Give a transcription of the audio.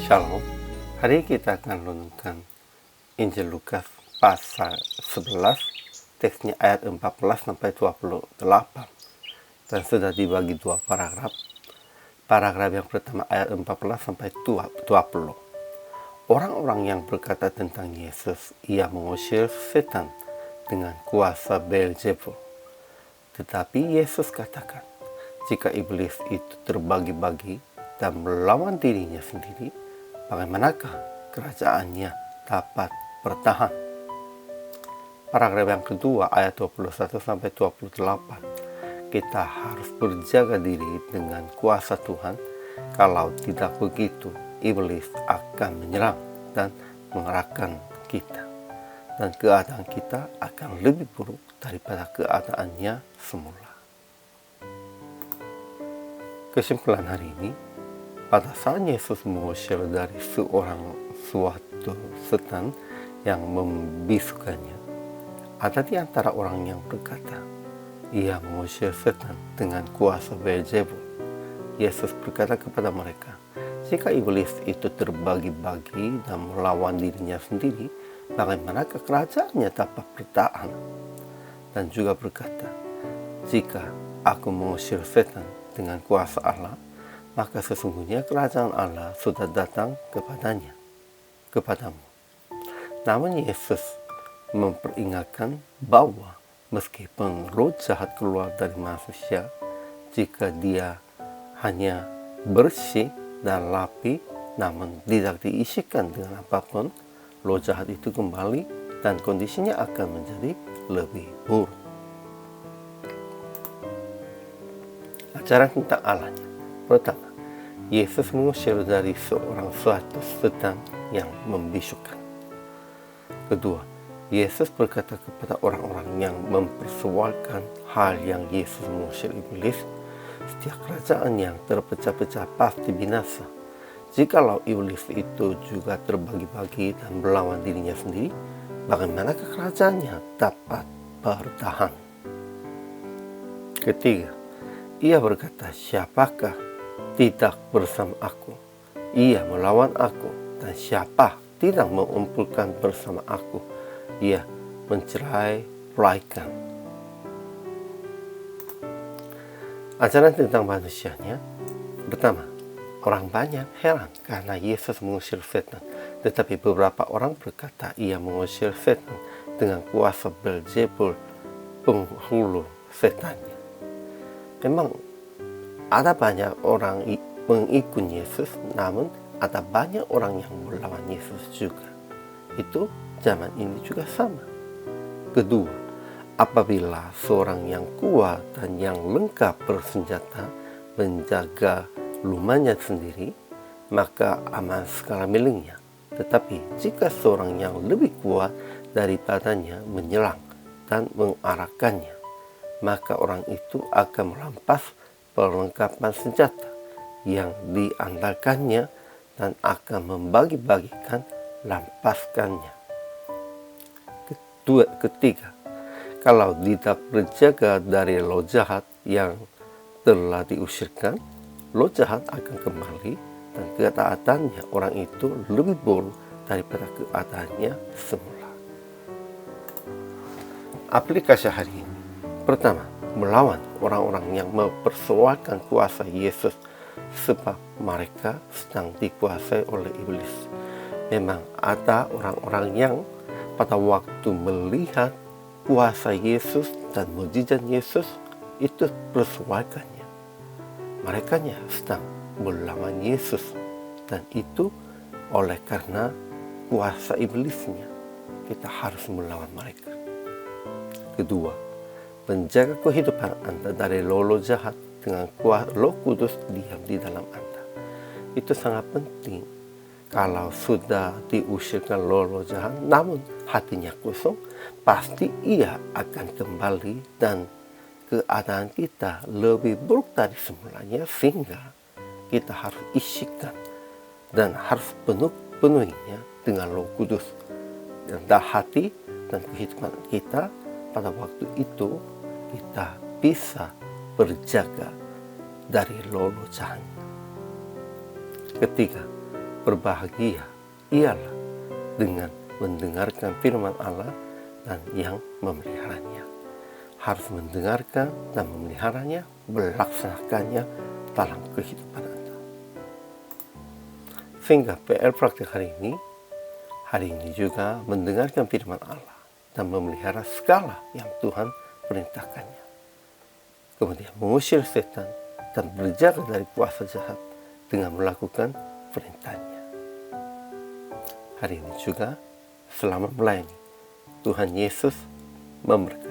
Shalom. Hari ini kita akan renungkan Injil Lukas pasal 11, teksnya ayat 14 sampai 28, dan sudah dibagi dua paragraf. Paragraf yang pertama ayat 14 sampai 20. Orang-orang yang berkata tentang Yesus, ia mengusir setan dengan kuasa Beelzebul. Tetapi Yesus katakan, jika iblis itu terbagi-bagi dan melawan dirinya sendiri, bagaimanakah kerajaannya dapat bertahan? Paragraf yang kedua ayat 21 sampai 28. Kita harus berjaga diri dengan kuasa Tuhan. Kalau tidak begitu, iblis akan menyerang dan mengarahkan kita, dan keadaan kita akan lebih buruk daripada keadaannya semula. Kesimpulan hari ini, pada saat Yesus mengusir dari suatu setan yang membisukannya, ada di antara orang yang berkata, ia mengusir setan dengan kuasa Beelzebul. Yesus berkata kepada mereka, jika iblis itu terbagi-bagi dan melawan dirinya sendiri, bagaimanakah kerajaannya dapat bertahan? Dan juga berkata, jika aku mengusir setan dengan kuasa Allah, maka sesungguhnya kerajaan Allah sudah datang kepadamu. Namun Yesus memperingatkan bahwa meskipun roh jahat keluar dari manusia, jika dia hanya bersih dan rapi, namun tidak diisikan dengan apapun, roh jahat itu kembali dan kondisinya akan menjadi lebih buruk. Ajaran tentang Allahnya. Pertama, Yesus mengusir dari suatu setan yang membisukan. Kedua, Yesus berkata kepada orang-orang yang mempersoalkan hal yang Yesus mengusir iblis, setiap kerajaan yang terpecah-pecah pasti binasa. Jikalau iblis itu juga terbagi-bagi dan melawan dirinya sendiri, bagaimanakah kerajaannya dapat bertahan? Ketiga, ia berkata, siapakah tidak bersama aku? Ia melawan aku. Dan siapa tidak mengumpulkan bersama aku? Ia mencerai-beraikan. Ajaran tentang manusianya. Pertama, orang banyak heran karena Yesus mengusir setan. Tetapi beberapa orang berkata ia mengusir setan dengan kuasa Beelzebul, penghulu setannya. Memang ada banyak orang mengikut Yesus, namun ada banyak orang yang melawan Yesus juga. Itu zaman ini juga sama. Kedua, apabila seorang yang kuat dan yang lengkap bersenjata menjaga rumahnya sendiri, maka aman segala miliknya. Tetapi jika seorang yang lebih kuat daripadanya menyerang dan mengarahkannya, maka orang itu akan merampas perlengkapan senjata yang diandalkannya dan akan membagi-bagikan rampaskannya. Ketiga, kalau tidak berjaga dari roh jahat yang telah diusirkan, roh jahat akan kembali dan keadaannya orang itu lebih buruk daripada keadaannya semula. Aplikasi hari ini. Pertama, melawan orang-orang yang mempersoalkan kuasa Yesus, sebab mereka sedang dikuasai oleh iblis. Memang ada orang-orang yang pada waktu melihat kuasa Yesus dan mukjizat Yesus itu persoalkannya. Mereka sedang melawan Yesus, dan itu oleh karena kuasa iblisnya. Kita harus melawan mereka. Kedua, menjaga kehidupan Anda dari roh jahat dengan Roh Kudus diam di dalam Anda. Itu sangat penting. Kalau sudah diusirkan roh jahat, namun hatinya kosong, pasti ia akan kembali dan keadaan kita lebih buruk dari semulanya, sehingga kita harus isikan dan harus penuhinya dengan Roh Kudus. Dan hati dan kehidupan kita pada waktu itu kita bisa berjaga dari roh jahat. Ketiga, berbahagia ialah dengan mendengarkan firman Allah dan yang memeliharanya. Harus mendengarkan dan memeliharanya, melaksanakannya dalam kehidupan Anda. Sehingga PR praktik hari ini juga mendengarkan firman Allah dan memelihara segala yang Tuhan perintahkannya. Kemudian mengusir setan dan berjaga dari kuasa jahat dengan melakukan perintahnya. Hari ini juga selama melayani, Tuhan Yesus memberkati.